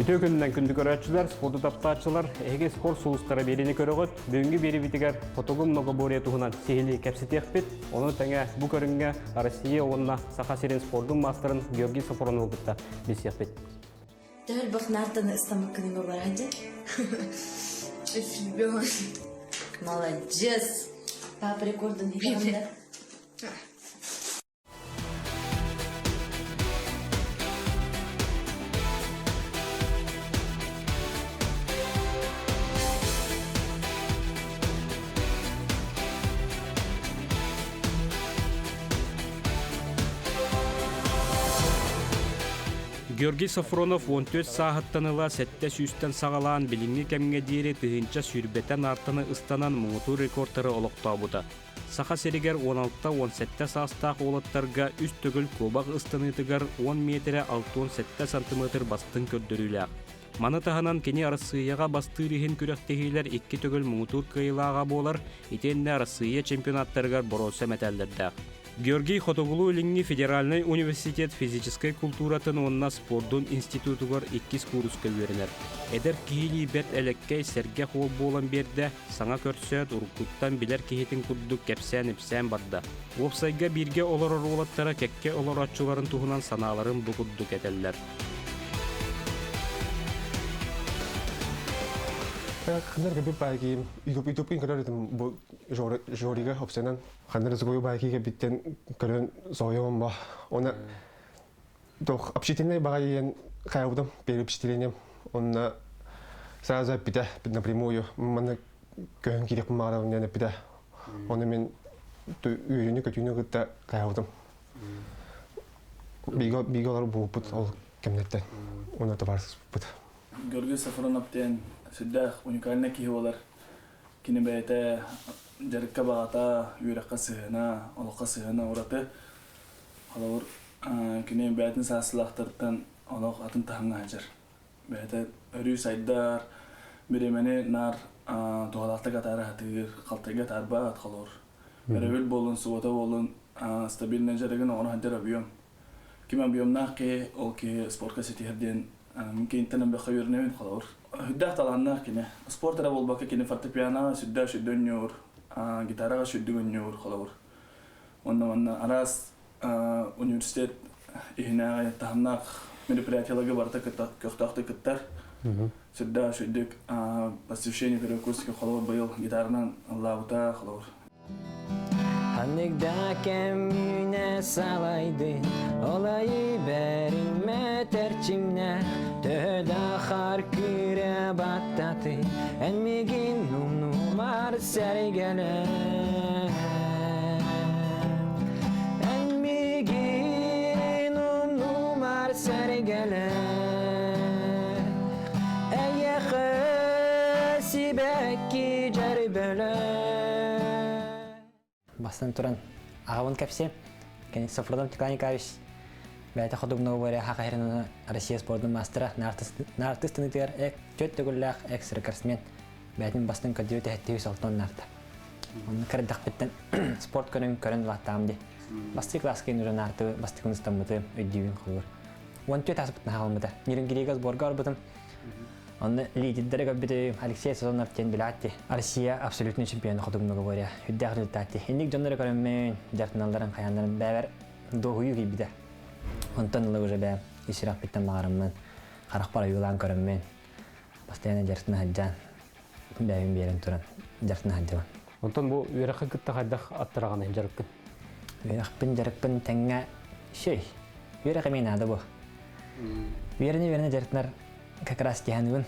Bütün günden kündük öğretçiler, spordu taptaçılar, Ege spor soğustara belini körüğüt, bugünkü beri bitiger fotogum nogoborya tuğunan sihili kepsiti ekbit, onu tenge bu körünge Arasiye oğunna Saha Serin spordun masterın Georgi Saforonov butta biz ekbit. Дәл бақ нартаны ыстамаккының бар хәдә. Ребёнок. Молодец. Папа рекордын бирде. Георгий Сафронов 14 сағаттаныла сәтті сүйістен сағалаан біліңі кәмге дейірі түйінча сүйірбетен артыны ұстанан мұңыту рекордтары олықтау бұда. Саха серігер 16-17 сағыстақ олаттарға үст түгіл көбақ ұстанытығар 10 метрі 6-17 сантиметр бастың көрдіріләқ. Маны тағынан кені арасыяға бастырыхын күректегейлер 2 түгіл мұңыту кайылаға болар, етенді арасыя чемпионаттарығар боросы мәтәлдердәқ. Георгий Хотогулу Линги Федеральный университет физической культуратын онна спордун институтугар 2 курска веренер. Эдер кихили бет элеккей серге хол болан берде, саңа көрсөт уркуттан билер кихитин курдук кепсен ипсен бадда. Опсайга бирге олар олаттара кекке олар атчыларын туһунан саналарын бугуддук этеллер. Хандар габи байги ютубын көрөрдүм бу жорига опсенан хандар згой байги биттен көрөн зоём ба она дох общительный байен хайвдым перед впечатлением он сразу пита напрямую мана көн кирек мара не пита он мен үйүнү көтүнү гыта хайвдым биголар бу пут ол кемнеттен оны табарсыз пут Георгий Сафроновтен Сиддах уникальный кихолар кинебете жарыкка багата юракка сыгына олокка сыгына ураты алар кине бетин саслахтыртан олок атын таханга ажар бете өрү сайдар биремени нар тоолакта катары хатыр калтайга тарба аткалор беребел болун суота болун стабильный жарыгын оны хантер объем ким объемна ки ол ки спортка сетиерден ممكن تنم بخيرنا من خلاص هدا طلعنا كنا سبورت أنا بقول بقى كنا فرتبيانا شدة شدة نيور جيتارا شدة نيور خلاص وانا أراس universitet هنا تهمنا من البرياتي لقى برتا كختار كتر شدة شدة بس وشيني في الكورس كخلاص بيل جيتارنا الله وتا خلاص Anıkda kemine salaydı, olayı berime tercimne, töda harkıra battatı, enmigin numar sergele. Enmigin numar sergele, eye xasibeki cerbele. Бастан туран агавын капсе кени Сафронов Николай Николаевич бәйті ходубного варя хақайрына Россия спортын мастера нартыстыны тегер эк чөт төгілләқ эк сыркарсмен бәйтін бастан көдеуі тәхеттеуі салтын нарты. Оны кірдіқ біттен спорт көрін ваттамды. Басты класс кейін үрі нарты басты күн ұстамыды өйдеуін қолыр. Он төт асып бұтын хағылмыды. Нерін керегі сборға арбытым. Он лидеры как Алексей Сазонов тен билати. Россия абсолютный чемпион ходубного варя. Хүддәк результаты. Инник жонлары көрінмен жартыналарын қаянларын бәвер доғыю кейбіді. Онтан уже бәв ешірақ біттен бағарыммен. Қарақ бара юлан көрінмен. Постоянно жартыны хаджан. Бәвін берін тұран. Жартыны хаджан. Онтан бұл үйраққа күтті қайдақ аттырағаны жарықпын? Үйрақпын жарықпын тәңе шөй. Үйрақы мен ады бұл. Үйріне жартынар как раз тянывын.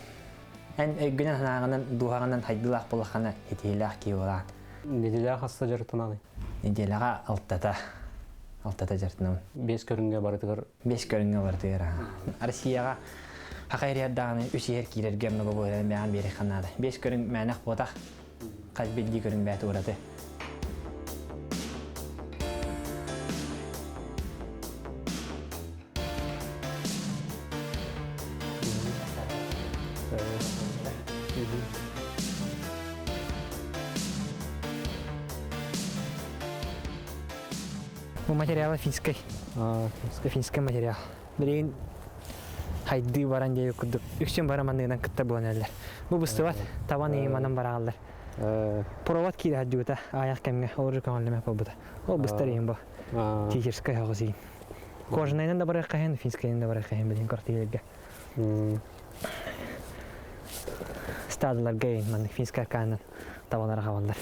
Эн өйгөнен ханағынан дуғағынан хайдылақ болақана етейлақ кейолақ. Неделяға қасты жарықтанады? Неделяға алтата жартынамын. 5 көрінге барытығыр? 5 көрінге барытығыр. Арсияға хақайрияддағаны үшер кейлерге много боларын бәған бері қанады. 5 көрін мәнақ ботақ қазбелді көрін бәті ұрады. У материала финской. Финский материал. Блин, Хайды баран дей күрдік. Үксен барамандығынан кітті болан әлдер. Бұл бұстыват табан ейманан барағалдар. Провод кейді әддігіта аяқ кәмге олжы көңіліме бұл бұда. Ол бұстар ең бұл. Тихерскай оғы зейін. Кожанайнан да барай қайын, финскайнан да барай қайын білген кортигелерге. Стадыларға ең, маңның финскай арқанынан табалары қавалдар.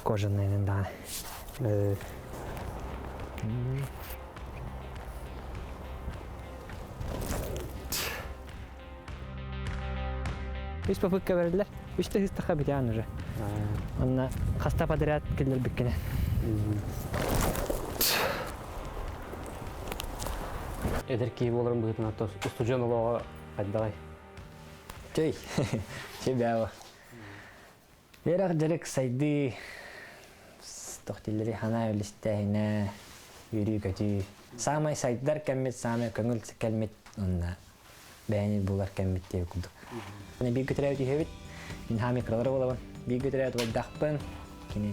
Кожанайнан дағаны. Үш попытка берділер. Үшті хыстыққа бітеған уже. Онна хаста подряд келдер біккені. Эдер кейіп оларым бұғытын атты ұстуджан олауға қайдағай. Чөй, чөй бәуі. Берақ жарық сайды тоқтелері хана өлістәйіне үйрі көті. Самай сайдар кәммет, самай көңіл кәлмет, онна бәйінел болар кәммет деп күлдік. Bir götürüyor diye ben hami kırılır olalım. Bir götürüyor da dağpın, kini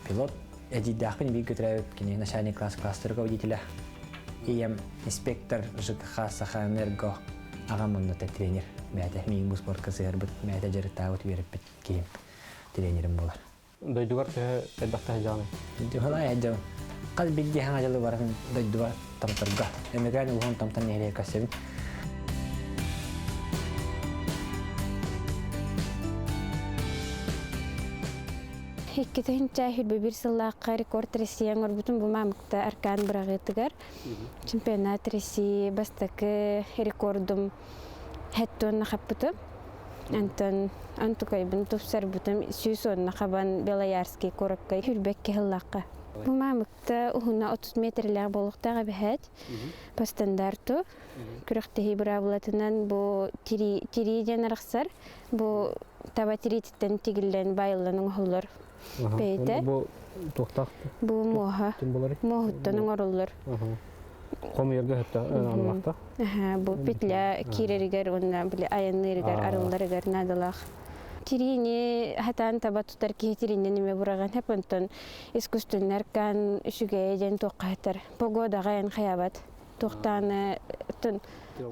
pilot, eci dağpın bir götürüyor kini начальник класс руководителя. İyem inspektör ЖКХ Сахаэнерго ağamında da trener. Mədə min bu sport kızır bit, mədə jarı tavut verip bit kiyim trenerim bolar. Döydügar tühe edbaqta hecağını. Hala hecağım. Qal bilgi hangalı var döydügar tamtarga. Emegan uğun tamtan nereye kasabın. Hikketin cahil bir sılaqqa rekord resiyan orbutun bu mamıkta arkan bırağıtıgar. Çempionat resi bastaki rekordum hetton naqapıtım. Antu kaybın tufsar butum süson naqaban Belayarski korakkay hülbekke hillaqqa. Bu mamıkta uhuna 30 metrler boluqtağı bihet. Bu standartu. Kürektehi bırabulatından bu tiri janarıqsar. Bu taba tirititten tigillen bayıllanın oğullar. Beyde. Bu toqtaq. Bu moha. Kim bolar? Mohuttanın orullar. Qomu yerge hatta anlaqta. Bu pitla kireriger onna bile ayanleriger arıllariger nadalaq. Tirini hatan taba tutar ki tirinde nime buragan hep onton iskustunlar kan üsüge jen toqatar. Pogoda gayan xayabat.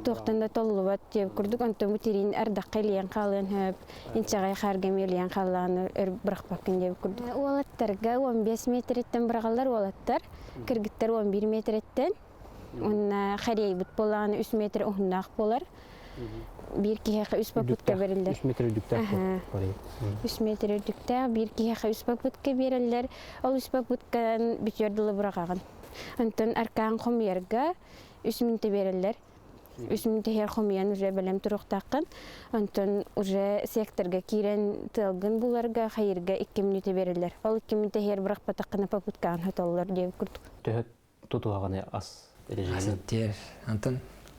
Toqtanda tollubat diye kurduk onton bu tirin ardaqiliyan qalan hep inçagay xargameliyan qalan bıraqbakın diye kurduk. Olattarga 15 metretten bıraqallar olattar. Kırgıttar 11 metretten. Onna xarey bit bolan 3 metre ohnaq bolar. Bir kiyaqa 3 paputka verirler. 3 metre düktaq. 3 metre düktaq bir kiyaqa 3 paputka verirler. Ol 3 paputkan bütürdülı bıraqağın. Onton arkan xomyerga 3 minute verirler. 3 minute her xomyan уже belem turuqtaqın. Onton уже sektorga kiren tılgın bularga xayırga 2 minute verirler. Ol 2 minute her bıraq pataqına paputkan hatollar diye kurduk. Tühe tutuğağını az erejini. Asittir. Onton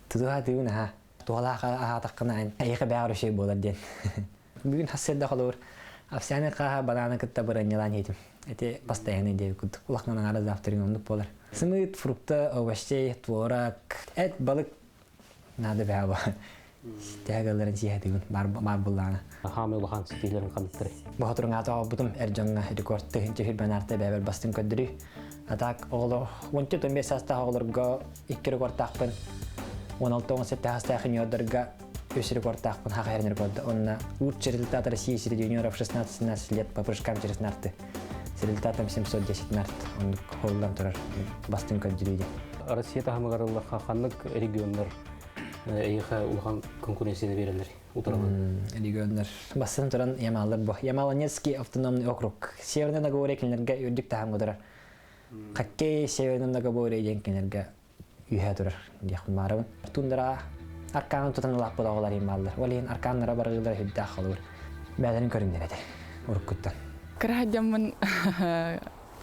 tutuğa düğün ha. Tuğalaqa ahataqına ayıqı bağırı şey bolar den. Bugün hassedde qalur. Afsane qaha banana kıtta bıranyalan yedim. Ete постоянно diye kurduk. Ulaqnan arada daftarın onluk bolar. Sımıt, frukta, ovощей, tvorak, et, balık. Nada bağba. Tağaların siyahdıgın bar bullana. Hami ulağan stillerin kanıttırı. Bu hatırın ata butum erjonga rekord tığınca bir banarta bäber bastın ködürü. Atak oğlu 14-15 sasta oğulurga 2 rekord taqpın. 16-17 hasta yodurga 3 rekord taqpın haqayarın rekorda. Onna лучший результат России среди юниоров 16-17 лет по прыжкам через нарты. С результатом 710 нарт. Он холдан турар бастын көддүрүйдү. Россия тахамыгарылы хақанлык региондар эйха улхан конкуренцияны берелер. Утыралан. Региондар бастын туран Ямалдар бу. Ямало-Ненецкий автономный округ. Северный договор экенлерге үрдүк тахамыдырар. Хоккей северный договор экенлерге үйе турар. Дияқын марабын. Тундара арканы тутан лаппы дағылар емалдар. Олейін арканлара барғылар хүдді ақылыр. Бәдінің көріндер әді. Уруккуттан. Кырахадямын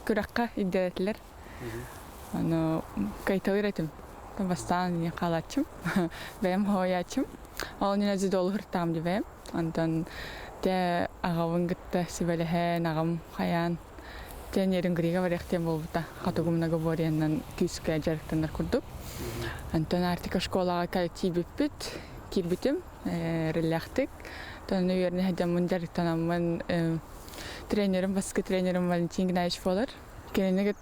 күраққа иддәтләр. Аны кайта өйрәтем. Бастан не қалачым. Бәем хоячым. Ол не нәзі доллар там дибем. Антан те ағавын гытта сибелеһен ағам хаян. Те нерин грига варехтем болбута. Хатугумна говореннан күскә жарыктандар курдук. Антан артика школага кайти биппит. Кирбитим релахтик. Тан өйрәне хадямын жарыктанамын. Тренерим, баскет тренерим Валентин Гнаевич болар. Кенеге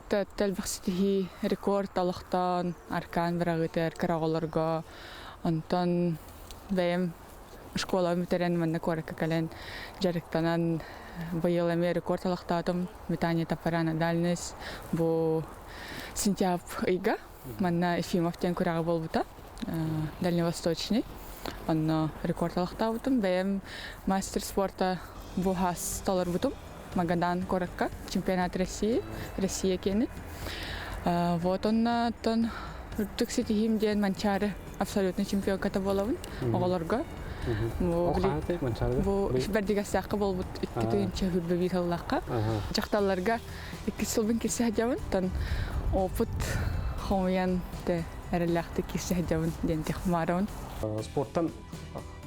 рекорд алықтан, аркан бірағытыр, қарағыларға, онтан бәйім школа мүтерен манна коракка кален жарыктанан быйыл эме рекорд алактатым метание тапарана дальность бу сентябрь ыйга манна Ефимов тен курагы болбута дальневосточный анна рекорд алактабытым бәйім мастер спорта бу хас толар бутум Магадан коракка чемпионат Россия кені вот онна тон үрттік сетихим ден манчары абсолютно чемпионката болабын оголорго бу бердигасакка болбут 2-нче хүрбөбү таллакка жакталарга 2 сылбын кирсе хажабын тон опыт хомян те эрелакты кирсе хажабын ден техмарон Спорттан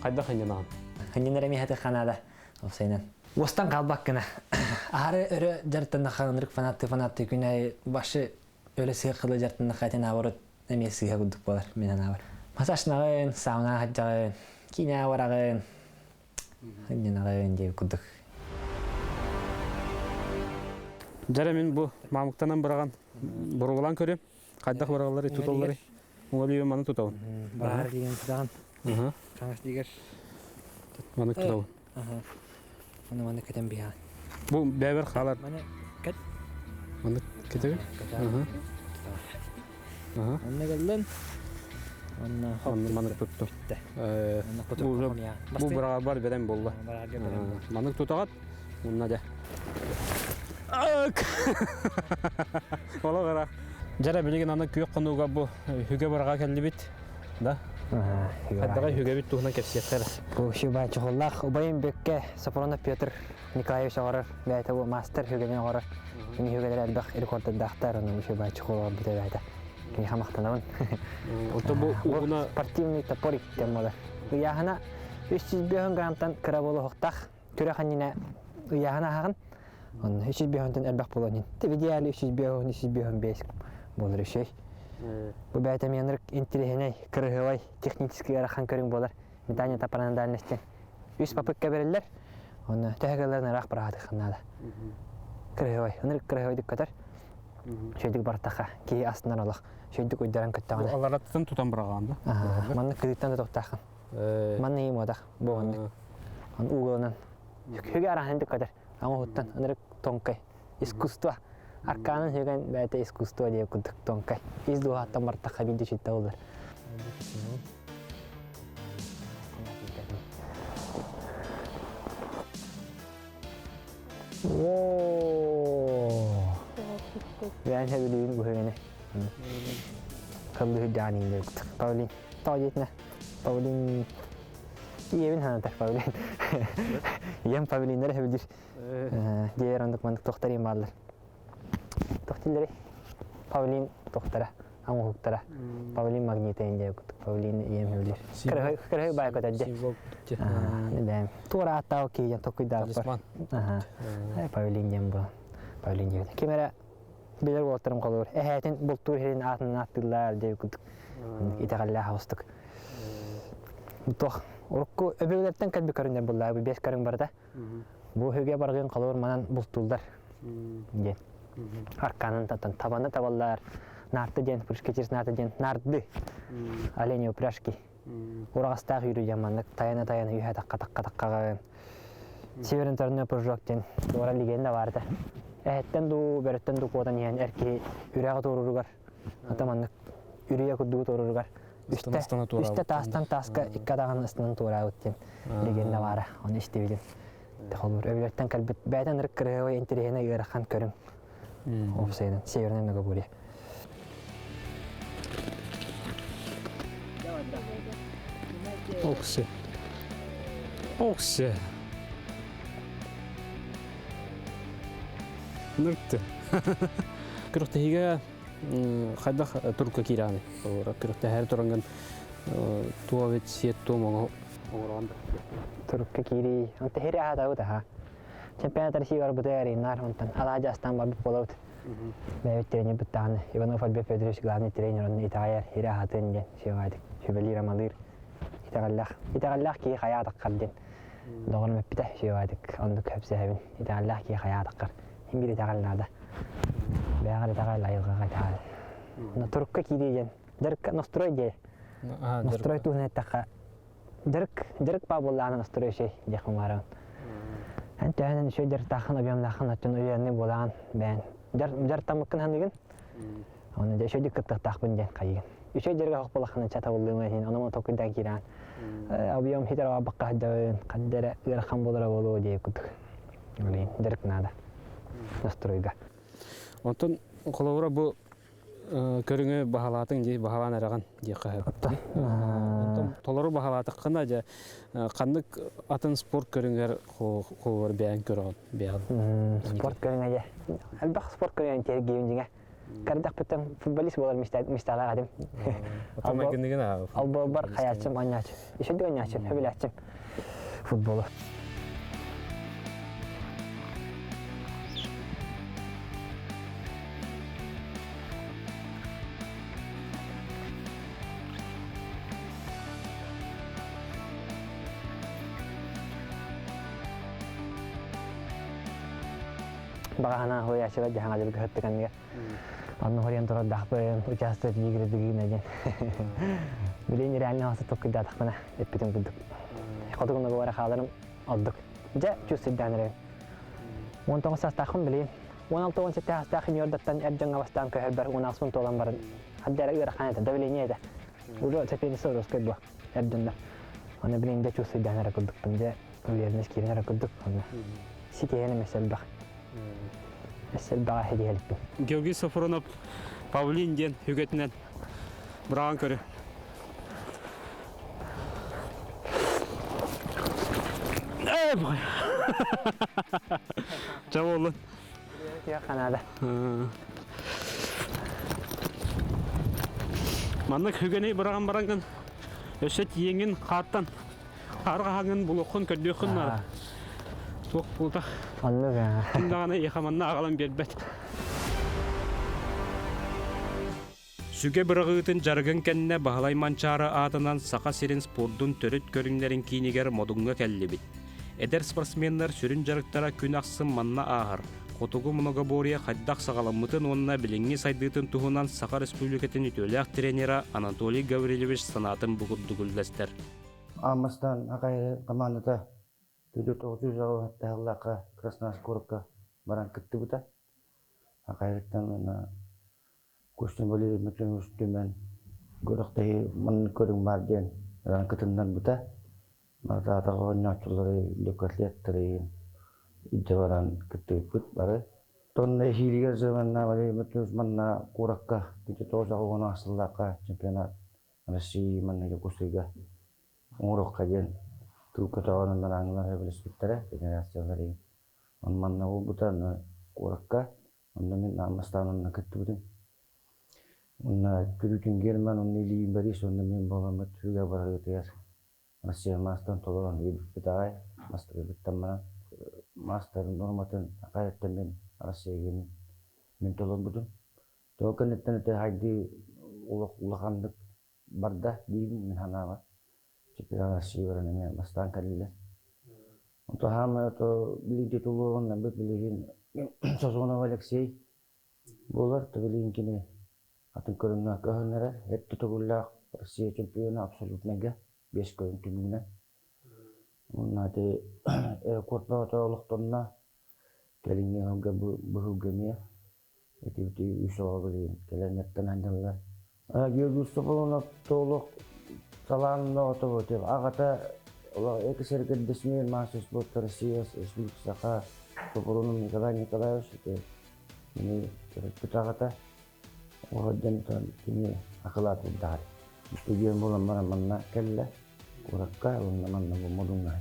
кайда ханянаган? Ханянара мехаты ханада осайнан. Остан калбак гына. Ары өрө жартында ханырык фанатты күнай башы өле сыйкылы жартында хатен авырыт эмесиге кудук болар менен авыр. Масашнагын, сауна хаджагын, кине авырагын. Ханянагын деп кудук. Жара мен бу мамыктанан бараган бурулан көрөм. Кайда баралары туталары. Олию маны тутабын. Бар деген тутаган. Каңаш дигер. Маны тутабын. Маны кетем бия. Бу бәбер халар. Маны кет. Маны кетеби? Анна галлан. Анна Маны тутту. Бу барага бар берем болду. Маны тутагат. Унна да. Ола гара. Жара билеген аны күйөк конууга бу хүгө барага келди бит. Да? Кайдага хүгө бит тугуна кепсеттер. Бу шуба чохоллах убайым бекке Сафронов Петр Николаевич агар бәйте бу мастер хүгөмен агар. Мини хүгөлөр албак рекорддактар аны шуба чохол бит бәйте. Кини хамактанабын. Ото бу угуна спортивный топорик темада. Яхана 300 граммтан кыра болу хоктак. Көрө ханина яхана хагын. Он 300 албак болонин. Идеали 300 болар шей. Бу бәйте менрик интересный кырыгылай технический арахан көрүң болар. Метание тапарана дальности. 3 попытка берилер. Оны тәгәләрне рах барады ханада. Кырыгылай, онрик кырыгылай дип катар. Шейдик бартаха ки астынан алак. Шейдик уйдаран каттаган. алараттан тутан бараган да. Манны кыдыктан да токтаган. Манны ем одак бонды. Он угонан. Хүгә арахан дип катар. Ама хуттан онрик тонкай. Искусство. Арканын хеген бәйте искусство деп кудук тонкай. Изду хаттан бартаха видео читте болар. Ben hevliyim bu hevene. Kaldı hüccanin de kutuk. Paulin. Tağcetne. Paulin. İyevin hanatak Paulin. İyem Paulinler hevdir. Diğer andık mandık doktorayım bağlılar. Doktorları. Paulin doktora. Ama huktara. Paulin magnetayın de kutuk. Paulin iyem hevdir. Kırığı bayakot edce. Ne diyeyim. Tuğra hatta okey. Yan tokuy dağıp var. Paulin iyem bu. Paulin iyem. Kimere bilir boltarım kalır. Ehetin bultur herin atından attılar diye kuduk. İteğalla haustuk. Toh, orku öbürlerden kalbi karınlar bullar. Bu 5 karın barda. Bu hüge bargın kalır manan bulturlar. Diye. Arkanın tatan tabanı tavallar. Nartı diyen, pırışkeçirs nartı diyen, nartı. Alenyo prashki. Orağıstak yürü yamanlık. Tayana yuha takka. Severin tarını pırjok diyen. Doğra ligende vardı. Ehetten du beretten du kodan yani erkeği yüreğe doğrurugar. Atamanlık yüreğe kuduğu doğrurugar. Üste tastan taska ikkadağın ısından doğru ötten. Legende var. Onu işte bilin. Olur. Öbürlerden kalbet. Beyden rık kırığı ve enterihine yığırakan körüm. Ofsaydan. Severinen ne kabul ya. Okse. Nırttı. Kırıkta higa kayda turka kirani. Kırıkta her turangan tuvavet siyet tuğmağı oğranda. Turka kiri. Ante hiri ahada uta ha. Çempiyonat России var bu değeri nar ondan. Alaca astan babi polavut. Mevcut treni bittan. Ivanov Albert Fedorowicz главный тренер он итаяр hiri ahatın den. Şevaydık. Şübeli Ramadir. İtağallaq ki hayatı kardin. Doğru mepite şevaydık. Onduk hepsi hevin. İtağallaq ki hayatı kar. Hem bir itağallada. Beğer itağalla yılga kaytağı. Turka kiri den. Derka nostroy diye. Nostroy tuhne taqa Дырк бабулланы стройшей дехмаран. Анта анан шо дертахан объемлахан атын уярны болан бен. Дертамыкын ханыгын. Аны да шо диккаттахпын ден кайын. Үшө жерге хокполахын чата болдуңа сен аны токудан киран. Объем хитер бакка да каддера ирхан болора болу деп күтүк. Али дерк нада. Настройга. Онтон коловра бу көрүңө бахалатын же бахалан араган же кайыпта. Онтон толору бахалатыккана же кандык атын спорт көрүңөр колор бәян көрөгөн бәян. Спорт көрүңө же. Албак спорт көрүңө тергейинге. Кардак бетем футболист болар мистала адым. Атама кендеген Албо бар хаячым аньяч. Иши де аньячым, хөбелячым. Футболу. Багана хоячыга жаһан алып көттөгөнгө. Анны хорьян турар дахпын участвовать игрыдыгына ден. Билин реально хасы токкыда тахпана эппитен күдүк. Кодугуна бара халарым алдык. Жа чусыданыр. 19 састахын билин. 16-17 састахын йордаттан эрдеңе бастан көһөрбөр 16 миң толан бар. Хаддара ыраханета давление да. Уже теперь сорос кыдба. Эрдеңдер. Аны билин да чусыданыр күдүктүм же. Уверенность киренер күдүк. Сикене меселбак. Эсселбага хедиелиппин. Георгий Сафронов Павлин ден үгетинен бұраған көрі. Бай! Жау олын. Тия қанада. Маннық үгеней бұраған баранған өсет еңін қаттан қарға хаңын бұлықын көрдіқын нары. Тоқ бұлдақ. Анныға. Күндағаны еқаманна ағалан бербәт. Сүге бұрағытын жарғын кәнне бағалай манчары атынан сақа серін спордың төріт көріңлерін кейінегер модыңға кәлі бит. Эдер спортсменлер сүрін жарықтара күн ақсын манна ағыр. Қотуғы мұнығы бория қайдақ сағаламытын онына біліңі сайдытын тұғынан Сақа Республикатын үтөліяқ тренера Анатолий Гаврилевич санатын бұғырдығылдастар. Амастан ағайы командада 900 жауы тағылаққа Красноскоровка баран күтті бұта. Ағайыттан көштен бөлі мүтлен өштімен көріқтегі мұның көрің бар ден баран күтінден бұта. Марта атаға ойнатшылары лекатлеттірейін иджа баран күтті күт бары. Тонны хилигер зыманна бары мүтлен манна қораққа 900 жауы асылаққа чемпионат России маннеге көстіге оңырыққа ден Тукатауан нарангlar hepleştikleri generasyonları. Ondan o butan kurakka, ondan min namastanın nakitudun. Ondan kültün gelmen onun liğin beri ondan min bağlamak tüyga barayıtıyor. Masya mastan toleran bir bitay, master bitamana, master normatın akayetten min Rusya gelin min toleran budun. Tokan etten te haydi ulakandık barda diyeyim min hanama. Kita siarannya mastan kali lah. Untuk hama atau beli di tulungan nampak beliin sosona Alexei. Bolar tu beliin kini. Atau kerana kehendak itu tu gula Rusia champion absolut mega. Bias kau yang tingginya. Nanti kuat atau Allah tanah. Kalinya harga berharga itu usaha beliin. Kalian tanah jalan. Dia gusto pun nak tolong. Salam no to tip agata Allah ekser kedesmin masus bot Rusia Republik Saka Purunum Nikolai ini kita kata orang jantan ini akhlak udar tujuan bulan mana kella kurakka mana modunga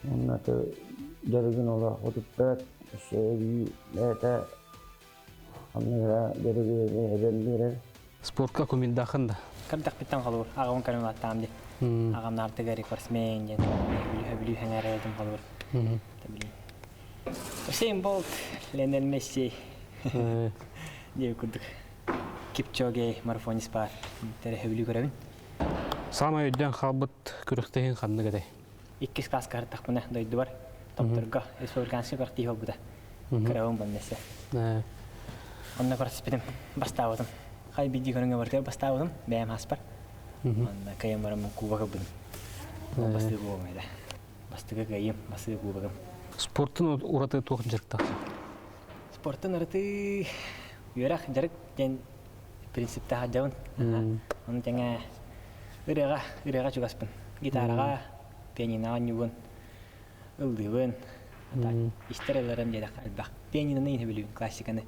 mana tu dari Allah utupet segi leta amira dari Спортқа көмендақында. Кардак биттен қалуыр, ағауын кәрім аттам де. Ағам нарты ғари көрсмен, өбілі хәңәр әлдім қалуыр. Усейн Болт, Лионель Месси, деп күрдік. Кипчоге марафонист бар, тәрі өбілі көрәмін. Сама өйден қалбыт күріктеген қанды қадай. 2 класс қағырттақ бұна дойды бар. Топтырға, республикансы қыртый ол бұда. Көрәуін бұл нәсі. Онына көрсіпедім, бастауыдым. Хай биди көріңе барды бастауыдым, бәйім аспар. Онына кайым барымын кубаға бұдым. Бастыгы болмайды. Бастыгы гайым, бастыгы кубагым. Спорттун ураты туох жарыктак. Спорттун ырыты үйрак жарык ден принципте хаджабын. Оны теңе ырыга чугаспын. Гитарага, пианиноға нюбын, ылдыбын. Истерелерін дедек әлбақ. Пианиноны ені білуін, классиканы.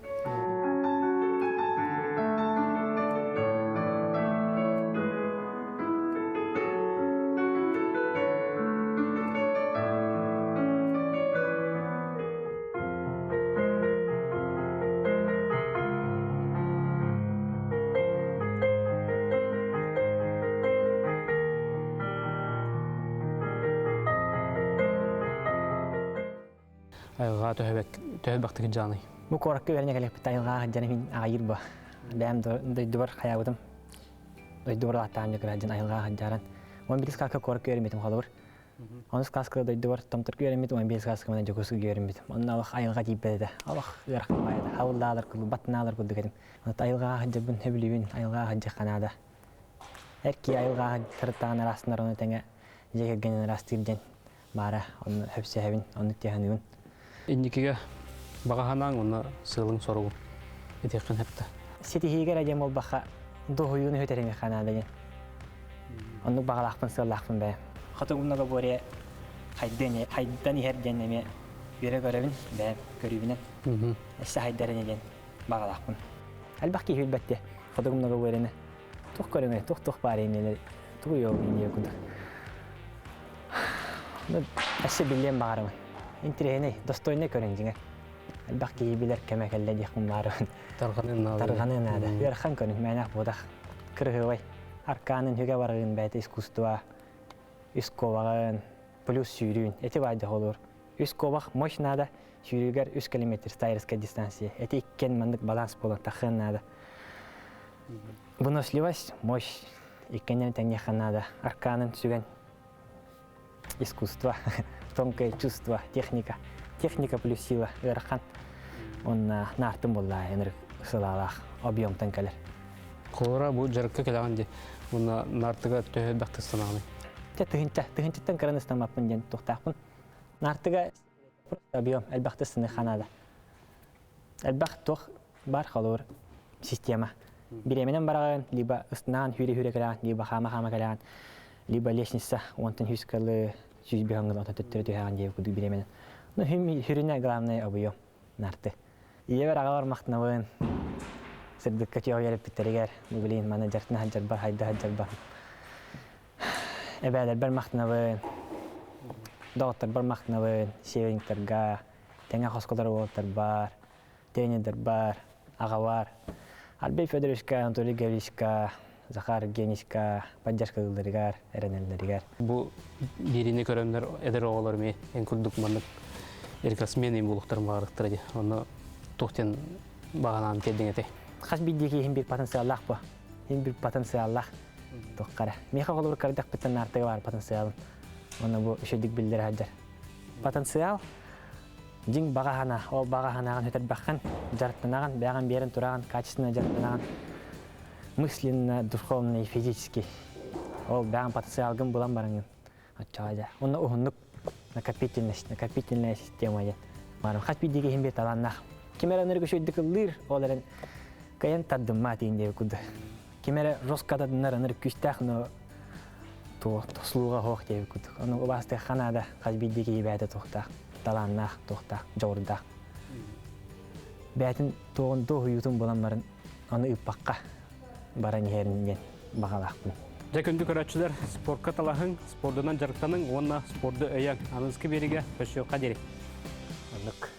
Айга төһөбәктеги жаны. Бу коракка верне келек битайга хаджаны мин агайыр ба. Бәм дойдубар хаябыдым. Дойдубар атаан жакырajын айга хаджаран. Он билис кака коракка верметим халыр. Онус каска дойдубар тамтыр вермет, он билис каска менен жокусу вермет. Онна алах айга типеде. Алах ярак байда. Хавлалар кылы батналар кылды кетим. Ана айга хаджабын хебилибин айга хаджа канада. Эрки айга тыртаан арасындар оны теңе жегеген растирден бара оны хөпсө хебин, оны теханыбын. Инникиге багаханаң оны сылың соругу. Этеккен хепте. Сетихиге радиом ол баха дохуюны хөтереме ханада. Оны багалакпын сыллакпын бе. Хатугуннага боре хайдан herden неме бере көрөбүн бе көрүбүнөн. Эссе хайдарын еген багалакпын. Албакки хүлбетте хатугуннага борене. Тук көрөмө, тук бар эмелер. Тук йол эмне күндө. Ну, эссе билем багарым. Интересный, достойный көрінжіңе. Әлбақки билер кәмәкәлі дейхім бары. Тарғаны нады. Верхан көрін, мәнақ бодақ. Кірғывай. Арканын хүге барығын бәйті искусства. Үс ковағын, плюс сүйрүүн. Әті байды олыр. Үс ковақ мощ нады. Сүйрүүгер 3 километр стайрыска дистанция. Әті иккен мандық баланс болын тақын нады. Выносливость мощ. Иккенен тәңнехан нады. Арканын сүген искусство. Тонкое чувство, техника. Техника плюс сила. Верхан. Он нартым болла, энер сылалах, объем тенкелер. Колора бу жарыкка келгенде, муна нартыга төһөбәкте санаганы. Тыгынчаттан караныстан маппын ден тоқтақпын. Нартыга объем, әлбәкте сыны ханада. Әлбәк тоқ бар қалуыр система. Биременен бараған, либо ыстынан хүре келген, либо хама келген, либо лестница, онтын хүскалы, сүйбегенген ота төттөрө түйәген дейіп күдік биременен. Но хүріне главный объем нарты. Иевер ағалар мақтынауын, сырдыққа түйеу еріп біттерегер, мүгілейін маны жартына хаджар бар, хайда хаджар бар. Әбәлер бір мақтынауын, доғыттар бір мақтынауын, северингтарға, тәңе қосқылар олықтар бар, тренердер бар, аға бар. Альбей Федоровичка, Анатолий Гавричка, Захар Евгеньевичка, поддержка дылдарыгар, эренелдеригар. Бу бирине көрөмдер эдер оголор ме, эн күрдүк мандык эркасмен эм булуктар багырыктыр ди. Аны токтен баганам тедеңете. Хас биддеги хим бир потенциаллах ба. Хим бир потенциаллах. Токкара. Меха голор кардак битен нартыга бар потенциал. Аны бу үшөдүк билдер хаджар. Потенциал жин багахана, ол багаханаган өтөр баккан, жарттанаган, бяган берен тураган, качественно жарттанаган. Мысленно, духовно и физически. Ол бяган потенциалгын булан барыңын. Ачаажа. Оны ухунук накопительная система ден. Марым хас бидеги хим бир таланнах. Кемер энерги шөйдүк лыр, оларын каян таддымма дейинде күдү. Кемер роскада дынар энерги күстах, но тослууга хок деп күдү. Аны убасты ханада хас бидеги бәдә тохтах, таланнах тохтах, жордах. Бәтин тоғын тоғы ютун болан барын, аны ыппаққа баран ерінен бағалақпын. Жакөнді көрәтшілер спортқа талахың, спордынан жарықтаның, онна спорды өйең. Аныңызғы береге көші қадері. Анық.